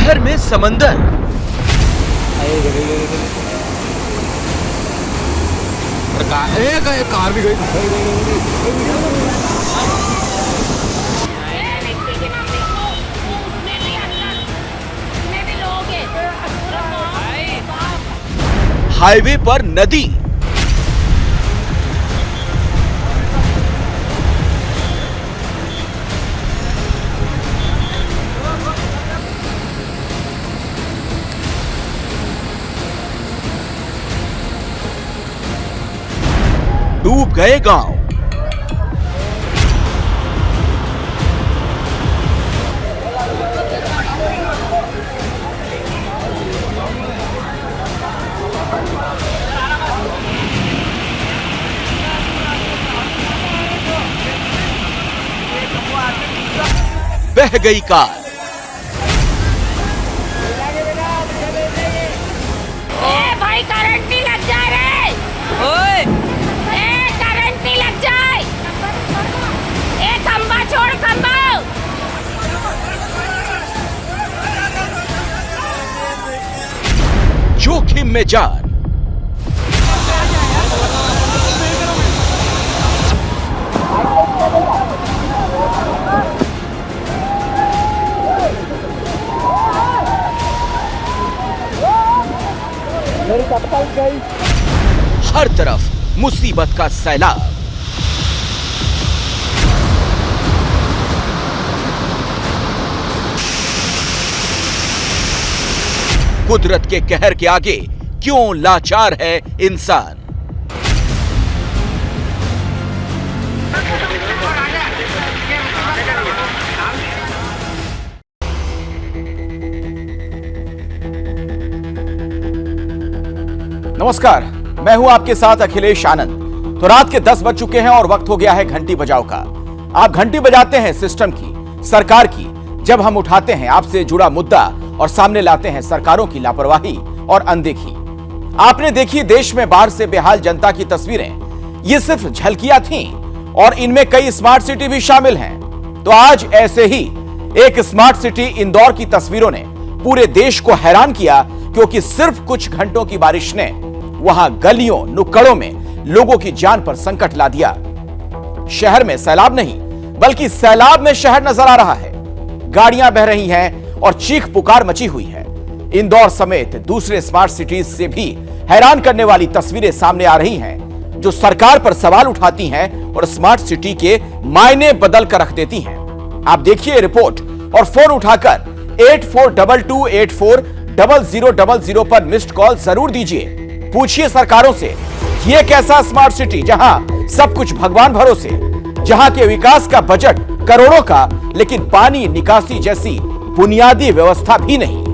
शहर में समंदर, कार भी गई। हाईवे पर नदी, डूब गए गांव, बह गई कार, भाई करंट नहीं लग जा रहे, करंट नहीं लग जाए, खंबा छोड़ खंबा। जोखिम में जान, हर तरफ मुसीबत का सैलाब। कुदरत के कहर के आगे क्यों लाचार है इंसान। नमस्कार, मैं हूं आपके साथ अखिलेश आनंद। तो रात के 10 बज चुके हैं और वक्त हो गया है घंटी बजाओ का। आप घंटी बजाते हैं सिस्टम की, सरकार की, जब हम उठाते हैं आपसे जुड़ा मुद्दा और सामने लाते हैं सरकारों की लापरवाही और अनदेखी। आपने देखी देश में बाढ़ से बेहाल जनता की तस्वीरें। ये सिर्फ झलकियां थीं और इनमें कई स्मार्ट सिटी भी शामिल हैं। तो आज ऐसे ही एक स्मार्ट सिटी इंदौर की तस्वीरों ने पूरे देश को हैरान किया, क्योंकि सिर्फ कुछ घंटों की बारिश ने वहां गलियों नुक्कड़ों में लोगों की जान पर संकट ला दिया। शहर में सैलाब नहीं, बल्कि सैलाब में शहर नजर आ रहा है। गाड़ियां बह रही हैं और चीख पुकार मची हुई है। इंदौर समेत दूसरे स्मार्ट सिटीज से भी हैरान करने वाली तस्वीरें सामने आ रही हैं, जो सरकार पर सवाल उठाती हैं और स्मार्ट सिटी के मायने बदल कर रख देती हैं। आप देखिए रिपोर्ट और फोन उठाकर 8422840000 पर मिस्ड कॉल जरूर दीजिए। पूछिए सरकारों से, ये कैसा स्मार्ट सिटी जहां सब कुछ भगवान भरोसे, जहां के विकास का बजट करोड़ों का, लेकिन पानी निकासी जैसी बुनियादी व्यवस्था भी नहीं।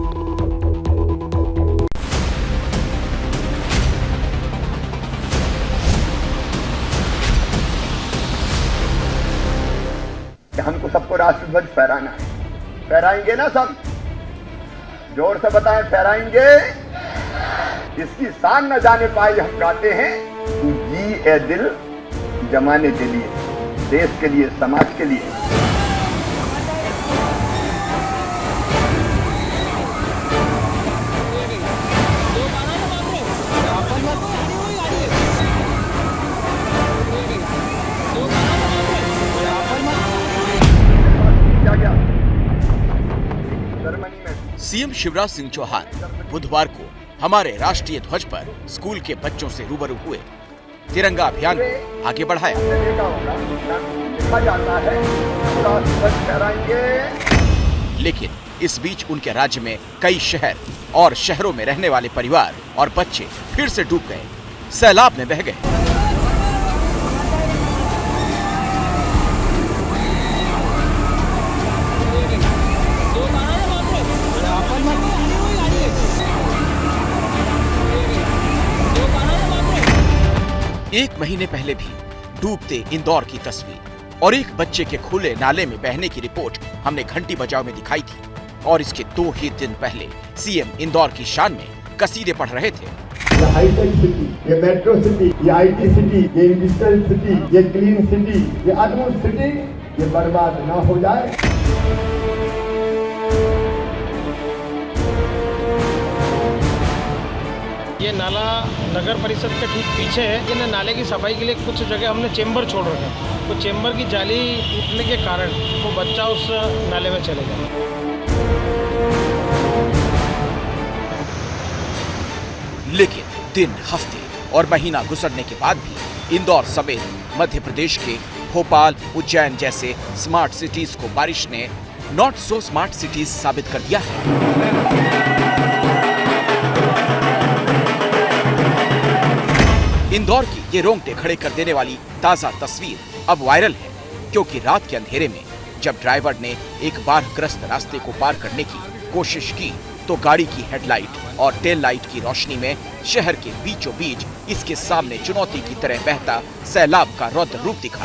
हमको सबको राष्ट्रध्वज फहराना है। फहराएंगे ना सब? जोर से बताएं, फहराएंगे। इसकी शान न जाने पाए हम गाते हैं, तू जी ए दिल जमाने के लिए, देश के लिए, समाज के लिए। सीएम शिवराज सिंह चौहान बुधवार को हमारे राष्ट्रीय ध्वज पर स्कूल के बच्चों से रूबरू हुए, तिरंगा अभियान को आगे बढ़ाया। लेकिन इस बीच उनके राज्य में कई शहर और शहरों में रहने वाले परिवार और बच्चे फिर से डूब गए, सैलाब में बह गए। एक महीने पहले भी डूबते इंदौर की तस्वीर और एक बच्चे के खुले नाले में बहने की रिपोर्ट हमने घंटी बजाओ में दिखाई थी। और इसके 2 ही दिन पहले सीएम इंदौर की शान में कसीदे पढ़ रहे थे। ये हाईटेक सिटी, ये मेट्रो सिटी, ये आईटी सिटी, ये इंडस्ट्रियल सिटी, ये क्लीन सिटी, ये अनमोल सिटी, ये बर्बाद ना हो जाए। ये नाला नगर परिषद के ठीक पीछे है। ये नाले की सफाई के लिए कुछ जगह हमने चेम्बर छोड़ रखा है। तो चेम्बर की जाली टूटने के कारण वो बच्चा उस नाले में चले गया। लेकिन दिन, हफ्ते और महीना गुजरने के बाद भी इंदौर समेत मध्य प्रदेश के भोपाल, उज्जैन जैसे स्मार्ट सिटीज को बारिश ने नॉट सो स्मार्ट सिटीज साबित कर दिया है। इंदौर की ये रोंगटे खड़े कर देने वाली ताजा तस्वीर अब वायरल है, क्योंकि रात के अंधेरे में जब ड्राइवर ने एक बाढ़ग्रस्त रास्ते को पार करने की कोशिश की तो गाड़ी की हेडलाइट और टेल लाइट की रोशनी में शहर के बीचों बीच इसके सामने चुनौती की तरह बहता सैलाब का रौद्र रूप दिखा।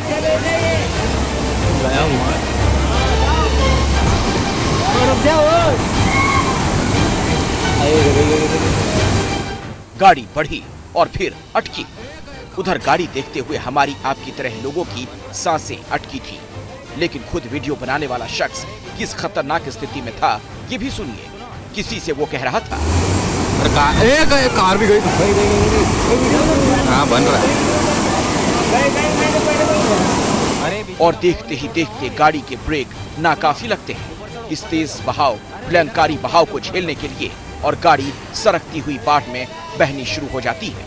गाड़ी बढ़ी और फिर अटकी। उधर गाड़ी देखते हुए हमारी आपकी तरह लोगों की सांसें अटकी थी। लेकिन खुद वीडियो बनाने वाला शख्स किस खतरनाक स्थिति में था ये भी सुनिए। किसी से वो कह रहा था, कार भी गई, हाँ बन रहा है। और देखते ही देखते गाड़ी के ब्रेक नाकाफी लगते हैं। इस तेज बहाव, भयंकारी बहाव को झेलने के लिए और गाड़ी सरकती हुई बाढ़ में बहनी शुरू हो जाती है।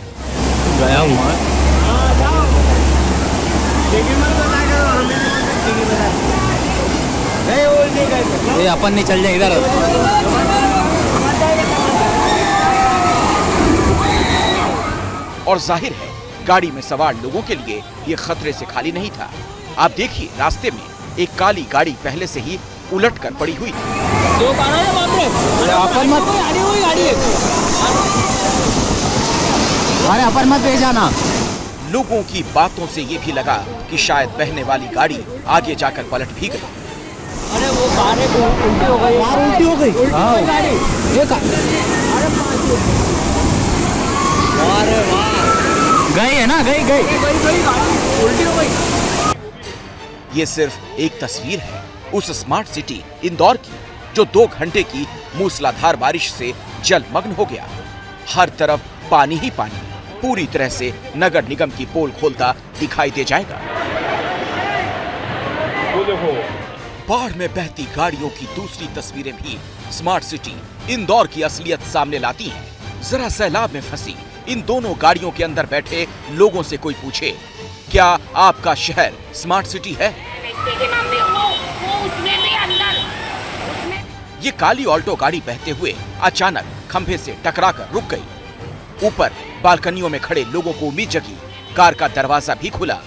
ये अपन नहीं चल जाए इधर। और जाहिर है गाड़ी में सवार लोगों के लिए ये खतरे से खाली नहीं था। आप देखिए, रास्ते में एक काली गाड़ी पहले से ही उलट कर पड़ी हुई थी। अरे अपन मत ले जाना। लोगों की बातों से ये भी लगा कि शायद बहने वाली गाड़ी आगे जाकर पलट भी गई। अरे वो कार उल्टी हो गई, कार उल्टी हो गई। अरे वाह, गई है ना, गई उल्टी हो गई। ये सिर्फ एक तस्वीर है उस स्मार्ट सिटी इंदौर की, जो 2 घंटे की मूसलाधार बारिश से जलमग्न हो गया। हर तरफ पानी ही पानी, पूरी तरह से नगर निगम की पोल खोलता दिखाई दे जाएगा। बाढ़ में बहती गाड़ियों की दूसरी तस्वीरें भी स्मार्ट सिटी इंदौर की असलियत सामने लाती हैं। जरा सैलाब में फंसी इन दोनों गाड़ियों के अंदर बैठे लोगों से कोई पूछे, क्या आपका शहर स्मार्ट सिटी है? ये काली ऑल्टो गाड़ी बहते हुए अचानक खंभे से टकराकर रुक गई। ऊपर बालकनियों में खड़े लोगों को उम्मीद जगी। कार का दरवाजा भी खुला।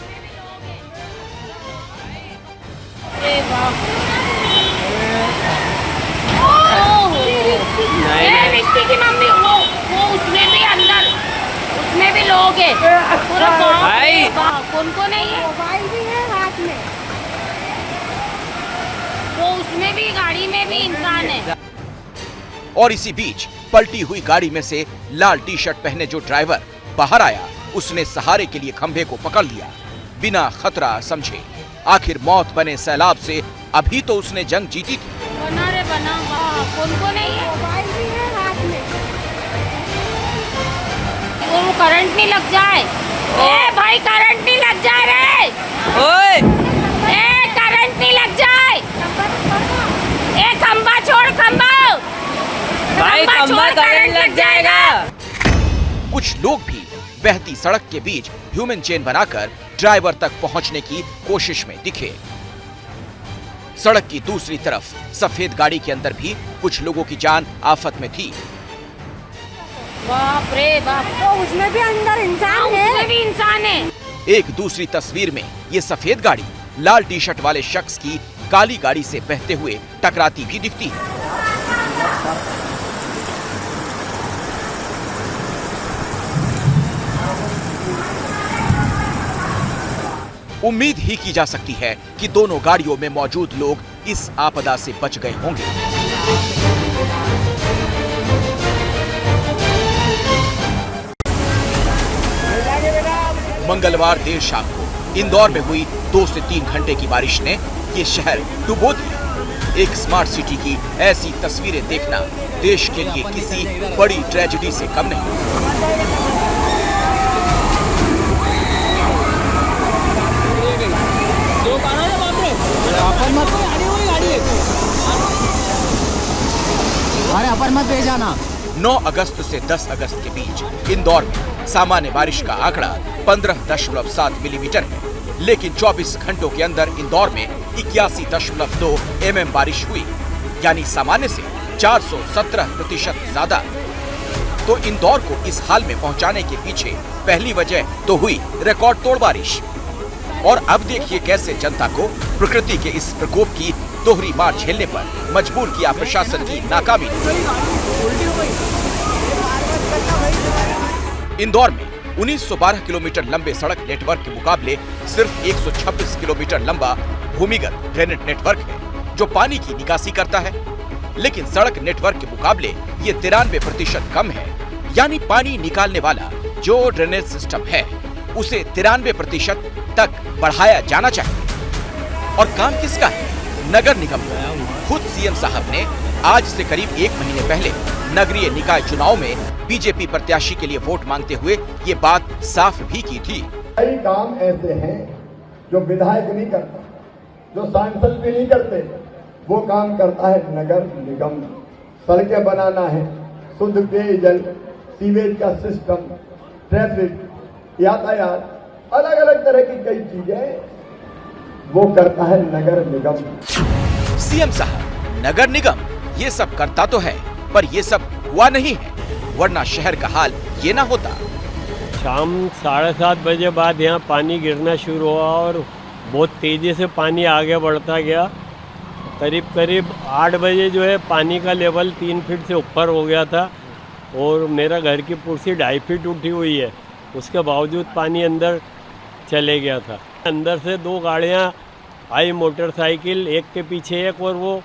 उसमें भी अंदर, उसमें भी लोग हैं। पूरा कौन नहीं है, मोबाइल भी है हाथ में। वो उसमें भी, गाड़ी में भी इंसान है। और इसी बीच पलटी हुई गाड़ी में से लाल टी शर्ट पहने जो ड्राइवर बाहर आया, उसने सहारे के लिए खंभे को पकड़ लिया, बिना खतरा समझे। आखिर मौत बने सैलाब से अभी तो उसने जंग जीती थी। बना रे बना, कौन नहीं है, मोबाइल भी है हाथ में। वो करंट नहीं लग जाए। ए भाई, करंट नहीं लग जाए रे। ओए, ए करंट नहीं लग जाए। ए खंबा छोड़, खंबा भाई खंबा करंट लग जाएगा। कुछ लोग भी बहती सड़क के बीच ह्यूमन चेन बनाकर ड्राइवर तक पहुंचने की कोशिश में दिखे। सड़क की दूसरी तरफ सफेद गाड़ी के अंदर भी कुछ लोगों की जान आफत में थी। बाप रे बाप, तो उसमें भी अंदर इंसान है। उसमें भी इंसान है। एक दूसरी तस्वीर में ये सफेद गाड़ी लाल टी शर्ट वाले शख्स की काली गाड़ी से बहते हुए टकराती भी दिखती है। उम्मीद ही की जा सकती है कि दोनों गाड़ियों में मौजूद लोग इस आपदा से बच गए होंगे। मंगलवार देर शाम को इंदौर में हुई 2 से 3 घंटे की बारिश ने ये शहर डुबो दिया। एक स्मार्ट सिटी की ऐसी तस्वीरें देखना देश के लिए किसी बड़ी ट्रेजेडी से कम नहीं। अरे अपन मत ले जाना। 9 अगस्त से 10 अगस्त के बीच इंदौर में सामान्य बारिश का आंकड़ा 15.7 मिलीमीटर है, लेकिन 24 घंटों के अंदर इंदौर में 81.2 mm बारिश हुई, यानी सामान्य से 417% ज्यादा। तो इंदौर को इस हाल में पहुंचाने के पीछे पहली वजह तो हुई रिकॉर्ड तोड़ बारिश। और अब देखिए कैसे जनता को प्रकृति के इस प्रकोप की दोहरी मार झेलने पर मजबूर किया प्रशासन की नाकामी ने। इंदौर में 1912 किलोमीटर लंबे सड़क नेटवर्क के मुकाबले सिर्फ 126 किलोमीटर लंबा भूमिगत ड्रेनेज नेटवर्क है जो पानी की निकासी करता है, लेकिन सड़क नेटवर्क के मुकाबले ये 93% कम है। यानी पानी निकालने वाला जो ड्रेनेज सिस्टम है उसे 93% तक बढ़ाया जाना चाहिए। और काम किसका है? नगर निगम का। खुद सीएम साहब ने आज से करीब 1 महीने पहले नगरीय निकाय चुनाव में बीजेपी प्रत्याशी के लिए वोट मांगते हुए ये बात साफ भी की थी। कई काम ऐसे हैं जो विधायक नहीं करता, जो सांसद भी नहीं करते, वो काम करता है नगर निगम। सड़कें बनाना है, शुद्ध पेयजल, सीवेज का सिस्टम, ट्रैफिक, यातायात, अलग अलग तरह की कई चीजें वो करता है नगर निगम। सीएम साहब, नगर निगम ये सब करता तो है, पर ये सब हुआ नहीं है, वरना शहर का हाल ये ना होता। शाम 7:30 बजे बाद यहाँ पानी गिरना शुरू हुआ और बहुत तेज़ी से पानी आगे बढ़ता गया। करीब 8 बजे जो है पानी का लेवल 3 फीट से ऊपर हो गया था और मेरा घर की कुर्सी 2.5 फीट उठी हुई है, उसके बावजूद पानी अंदर चले गया था। अंदर से 2 गाड़ियाँ आई, मोटरसाइकिल एक के पीछे एक, और वो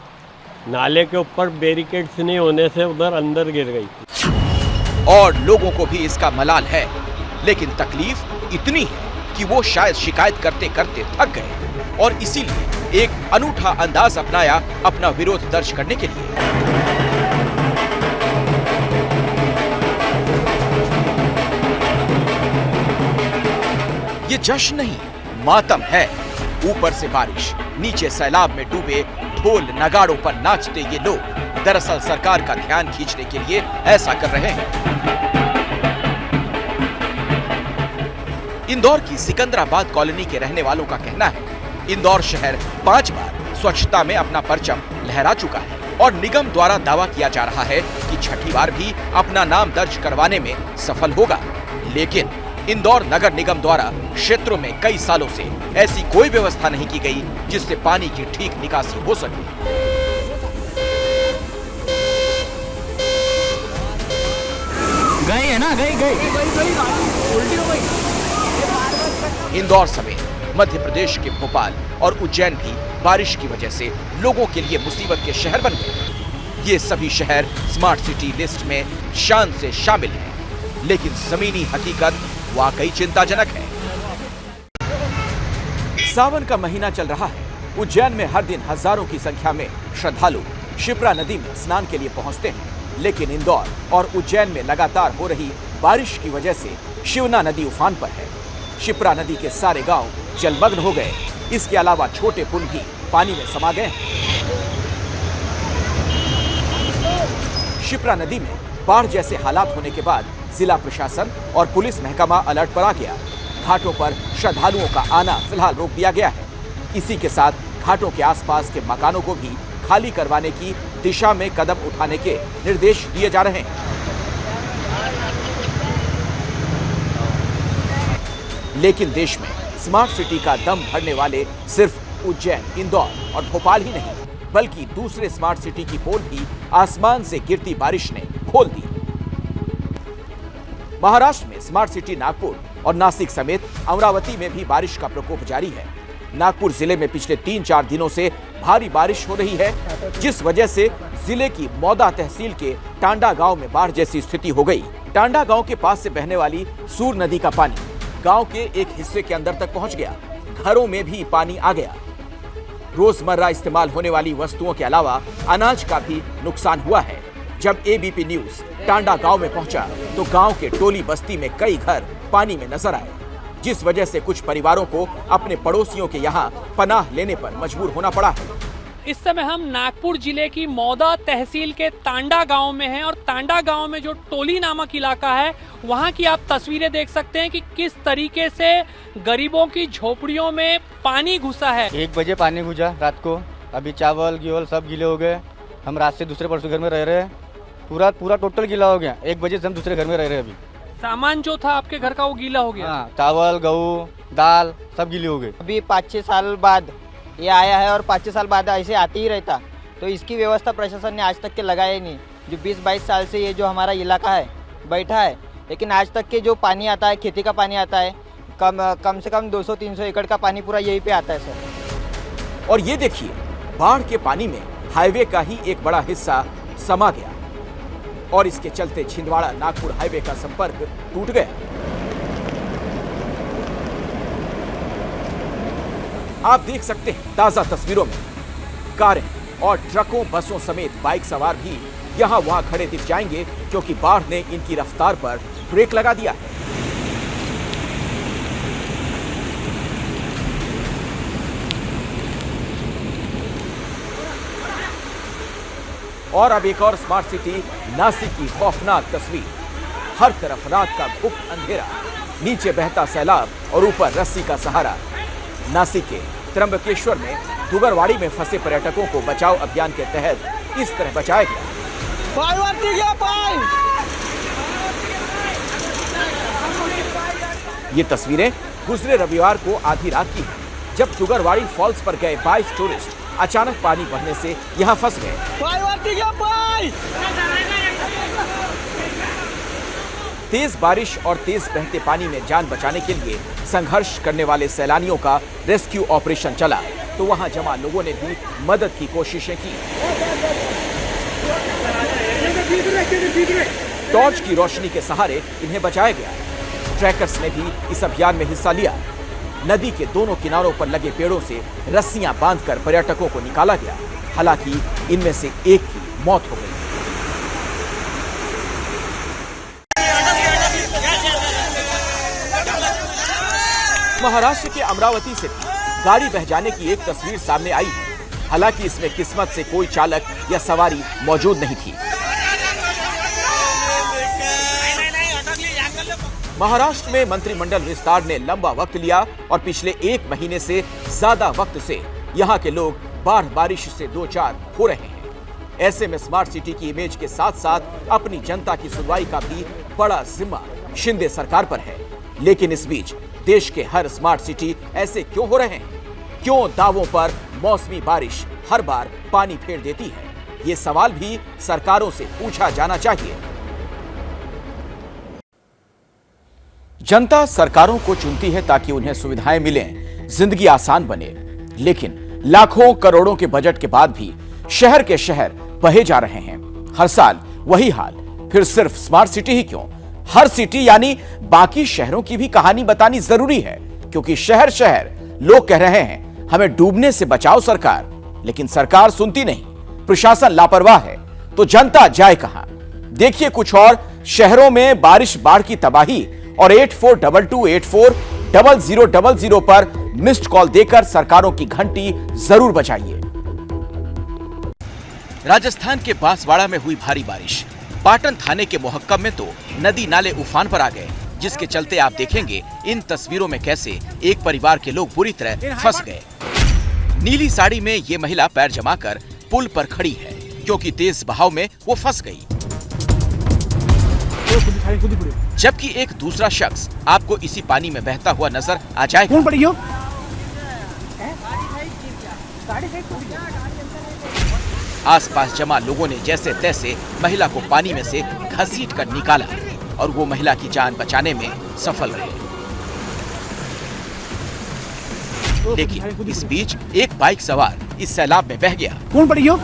नाले के ऊपर बैरिकेड्स नहीं होने से उधर अंदर गिर गई। और लोगों को भी इसका मलाल है, लेकिन तकलीफ इतनी है कि वो शायद शिकायत करते करते थक गए और इसीलिए एक अनूठा अंदाज अपनाया अपना विरोध दर्ज करने के लिए। ये जश्न नहीं, मातम है। ऊपर से बारिश, नीचे सैलाब में डूबे ढोल नगाड़ों पर नाचते ये लोग दरअसल सरकार का ध्यान खींचने के लिए ऐसा कर रहे हैं। इंदौर की सिकंदराबाद कॉलोनी के रहने वालों का कहना है, इंदौर शहर 5 बार स्वच्छता में अपना परचम लहरा चुका है और निगम द्वारा दावा किया जा रहा है कि छठी बार भी अपना नाम दर्ज करवाने में सफल होगा। लेकिन इंदौर नगर निगम द्वारा क्षेत्रों में कई सालों से ऐसी कोई व्यवस्था नहीं की गई जिससे पानी की ठीक निकासी हो सके। गई है ना, गई उल्टी हो गई। इंदौर समेत मध्य प्रदेश के भोपाल और उज्जैन भी बारिश की वजह से लोगों के लिए मुसीबत के शहर बन गए। ये सभी शहर स्मार्ट सिटी लिस्ट में शान से शामिल हैं, लेकिन जमीनी हकीकत वाकई चिंताजनक है। सावन का महीना चल रहा है। उज्जैन में हर दिन हजारों की संख्या में श्रद्धालु शिप्रा नदी में स्नान के लिए पहुंचते हैं, लेकिन इंदौर और उज्जैन में लगातार हो रही बारिश की वजह से शिवना नदी उफान पर है। शिप्रा नदी के सारे गांव जलमग्न हो गए। इसके अलावा छोटे पुल भी पानी में समा गए हैं। शिप्रा नदी में बाढ़ जैसे हालात होने के बाद जिला प्रशासन और पुलिस महकमा अलर्ट पर आ गया। घाटों पर श्रद्धालुओं का आना फिलहाल रोक दिया गया है। इसी के साथ घाटों के आसपास के मकानों को भी खाली करवाने की दिशा में कदम उठाने के निर्देश दिए जा रहे हैं। लेकिन देश में स्मार्ट सिटी का दम भरने वाले सिर्फ उज्जैन, इंदौर और भोपाल ही नहीं, बल्कि दूसरे स्मार्ट सिटी की पोल भी आसमान से गिरती बारिश ने खोल दी। महाराष्ट्र में स्मार्ट सिटी नागपुर और नासिक समेत अमरावती में भी बारिश का प्रकोप जारी है। नागपुर जिले में पिछले 3-4 दिनों से भारी बारिश हो रही है, जिस वजह से जिले की मौदा तहसील के टांडा गांव में बाढ़ जैसी स्थिति हो गई। टांडा गांव के पास से बहने वाली सूर नदी का पानी गांव के एक हिस्से के अंदर तक पहुंच गया। घरों में भी पानी आ गया। रोजमर्रा इस्तेमाल होने वाली वस्तुओं के अलावा अनाज का भी नुकसान हुआ है। जब एबीपी न्यूज टांडा गांव में पहुंचा तो गांव के टोली बस्ती में कई घर पानी में नजर आए, जिस वजह से कुछ परिवारों को अपने पड़ोसियों के यहाँ पनाह लेने पर मजबूर होना पड़ा है। इस समय हम नागपुर जिले की मौदा तहसील के तांडा गांव में हैं और तांडा गांव में जो टोली नामक इलाका है वहां की आप तस्वीरें देख सकते हैं कि किस तरीके से गरीबों की झोपड़ियों में पानी घुसा है। 1 बजे पानी घुसा रात को, अभी चावल गेवल सब गीले हो गए। हम रात से दूसरे परसों घर में रह रहे हैं, पूरा टोटल गीला हो गया। 1 बजे से हम दूसरे घर में रह रहे हैं। अभी सामान जो था आपके घर का वो गीला हो गया। हाँ, चावल गेहूँ दाल सब गीले हो गए। अभी 5-6 साल बाद ये आया है और 5-6 साल बाद ऐसे आते ही रहता, तो इसकी व्यवस्था प्रशासन ने आज तक के लगाया ही नहीं। जो 20-22 साल से ये जो हमारा इलाका है बैठा है, लेकिन आज तक के जो पानी आता है, खेती का पानी आता है, कम से कम 200-300 एकड़ का पानी पूरा यहीं पे आता है सर। और ये देखिए, बाढ़ के पानी में हाईवे का ही एक बड़ा हिस्सा समा गया और इसके चलते छिंदवाड़ा नागपुर हाईवे का संपर्क टूट गया। आप देख सकते हैं ताजा तस्वीरों में कारें और ट्रकों, बसों समेत बाइक सवार भी यहां वहां खड़े दिख जाएंगे क्योंकि बाढ़ ने इनकी रफ्तार पर ब्रेक लगा दिया है। और अब एक और स्मार्ट सिटी नासिक की खौफनाक तस्वीर। हर तरफ रात का गुप्त अंधेरा, नीचे बहता सैलाब और ऊपर रस्सी का सहारा। नासिक के त्र्यंबकेश्वर में दुगरवाड़ी में फंसे पर्यटकों को बचाव अभियान के तहत इस तरह बचाया गया। ये तस्वीरें गुजरे रविवार को आधी रात की हैं, जब दुगरवाड़ी फॉल्स पर गए 22 टूरिस्ट अचानक पानी बढ़ने से यहां फंस गए। तेज बारिश और तेज बहते पानी में जान बचाने के लिए संघर्ष करने वाले सैलानियों का रेस्क्यू ऑपरेशन चला तो वहां जमा लोगों ने भी मदद की कोशिशें की। टॉर्च की रोशनी के सहारे इन्हें बचाया गया। ट्रैकर्स ने भी इस अभियान में हिस्सा लिया। नदी के दोनों किनारों पर लगे पेड़ों से रस्सियां बांधकर पर्यटकों को निकाला गया। हालांकि इनमें से एक की मौत हो गई। महाराष्ट्र के अमरावती से भी गाड़ी बह जाने की एक तस्वीर सामने आई है। हालांकि इसमें किस्मत से कोई चालक या सवारी मौजूद नहीं थी। महाराष्ट्र में मंत्रिमंडल विस्तार ने लंबा वक्त लिया और पिछले 1 महीने से ज्यादा वक्त से यहाँ के लोग बाढ़ बारिश से दो चार हो रहे हैं। ऐसे में स्मार्ट सिटी की इमेज के साथ साथ अपनी जनता की सुनवाई का भी बड़ा जिम्मा शिंदे सरकार पर है। लेकिन इस बीच देश के हर स्मार्ट सिटी ऐसे क्यों हो रहे हैं? क्यों दावों पर मौसमी बारिश हर बार पानी फेर देती है? ये सवाल भी सरकारों से पूछा जाना चाहिए। जनता सरकारों को चुनती है ताकि उन्हें सुविधाएं मिलें, जिंदगी आसान बने। लेकिन लाखों करोड़ों के बजट के बाद भी शहर के शहर बहे जा रहे हैं। हर साल वही हाल। फिर सिर्फ स्मार्ट सिटी ही क्यों, हर सिटी यानी बाकी शहरों की भी कहानी बतानी जरूरी है। क्योंकि शहर शहर लोग कह रहे हैं हमें डूबने से बचाओ सरकार, लेकिन सरकार सुनती नहीं, प्रशासन लापरवाह है। तो जनता जाए कहां? देखिए कुछ और शहरों में बारिश, बाढ़ की तबाही और 8422840000 पर मिस्ड कॉल देकर सरकारों की घंटी जरूर बजाइए। राजस्थान के बांसवाड़ा में हुई भारी बारिश। पाटन थाने के मोहक्कम में तो नदी नाले उफान पर आ गए, जिसके चलते आप देखेंगे इन तस्वीरों में कैसे एक परिवार के लोग बुरी तरह फंस गए। नीली साड़ी में ये महिला पैर जमाकर पुल पर खड़ी है क्योंकि तेज बहाव में वो फंस गई। जबकि एक दूसरा शख्स आपको इसी पानी में बहता हुआ नजर आ जाएगा। आसपास जमा लोगों ने जैसे तैसे महिला को पानी में से घसीटकर निकाला और वो महिला की जान बचाने में सफल रहे। लेकिन इस बीच एक बाइक सवार इस सैलाब में बह गया। कौन पड़ी हो?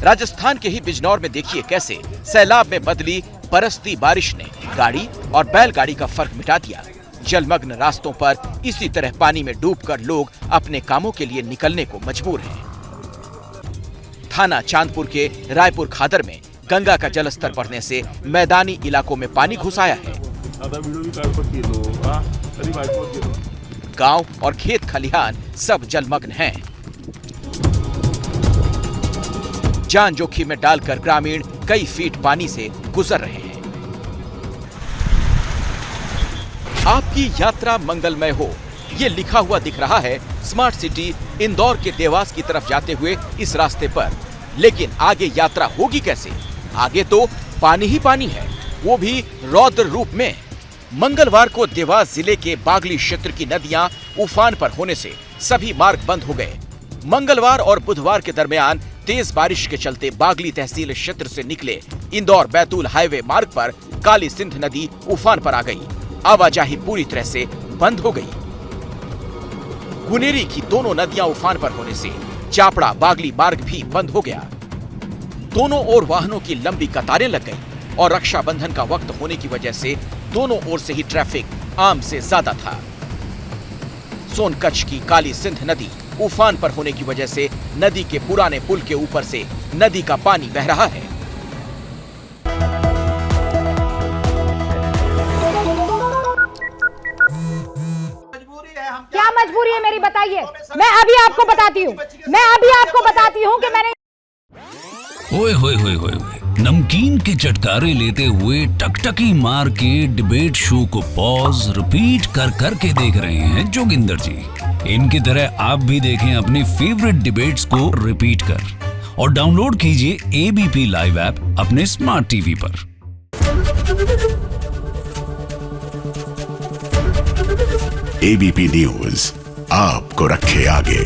राजस्थान के ही बिजनौर में देखिए कैसे सैलाब में बदली बरसती बारिश ने गाड़ी और बैलगाड़ी का फर्क मिटा दिया। जलमग्न रास्तों पर इसी तरह पानी में डूबकर लोग अपने कामों के लिए निकलने को मजबूर हैं। थाना चांदपुर के रायपुर खादर में गंगा का जलस्तर बढ़ने से मैदानी इलाकों में पानी घुस आया है। गांव और खेत खलिहान सब जलमग्न हैं। जान जोखिम में डालकर ग्रामीण कई फीट पानी से गुजर रहे हैं। आपकी यात्रा मंगलमय हो, ये लिखा हुआ दिख रहा है स्मार्ट सिटी इंदौर के देवास की तरफ जाते हुए इस रास्ते पर। लेकिन आगे यात्रा होगी कैसे? आगे तो पानी ही पानी है, वो भी रौद्र रूप में। मंगलवार को देवास जिले के बागली क्षेत्र की नदियां उफान पर होने से सभी मार्ग बंद हो गए। मंगलवार और बुधवार के दरमियान तेज बारिश के चलते बागली तहसील क्षेत्र से निकले इंदौर बैतूल हाईवे मार्ग पर काली सिंध नदी उफान पर आ गई। आवाजाही पूरी तरह से बंद हो गई। गुनेरी की दोनों नदियां उफान पर होने से चापड़ा बागली मार्ग भी बंद हो गया। दोनों ओर वाहनों की लंबी कतारें लग गई और रक्षाबंधन का वक्त होने की वजह से दोनों ओर से ही ट्रैफिक आम से ज्यादा था। सोनकच्छ की काली सिंध नदी उफान पर होने की वजह से नदी के पुराने पुल के ऊपर से नदी का पानी बह रहा है। क्या मजबूरी है मेरी, बताइए। मैं अभी आपको बताती हूँ कि मैंने ओए होए होए होए नमकीन के चटकारे लेते हुए टकटकी मार के डिबेट शो को पॉज रिपीट कर करके देख रहे हैं जोगिंदर जी। इनकी तरह आप भी देखें अपनी फेवरेट डिबेट्स को रिपीट कर और डाउनलोड कीजिए एबीपी लाइव ऐप अपने स्मार्ट टीवी पर। एबीपी न्यूज आपको रखे आगे।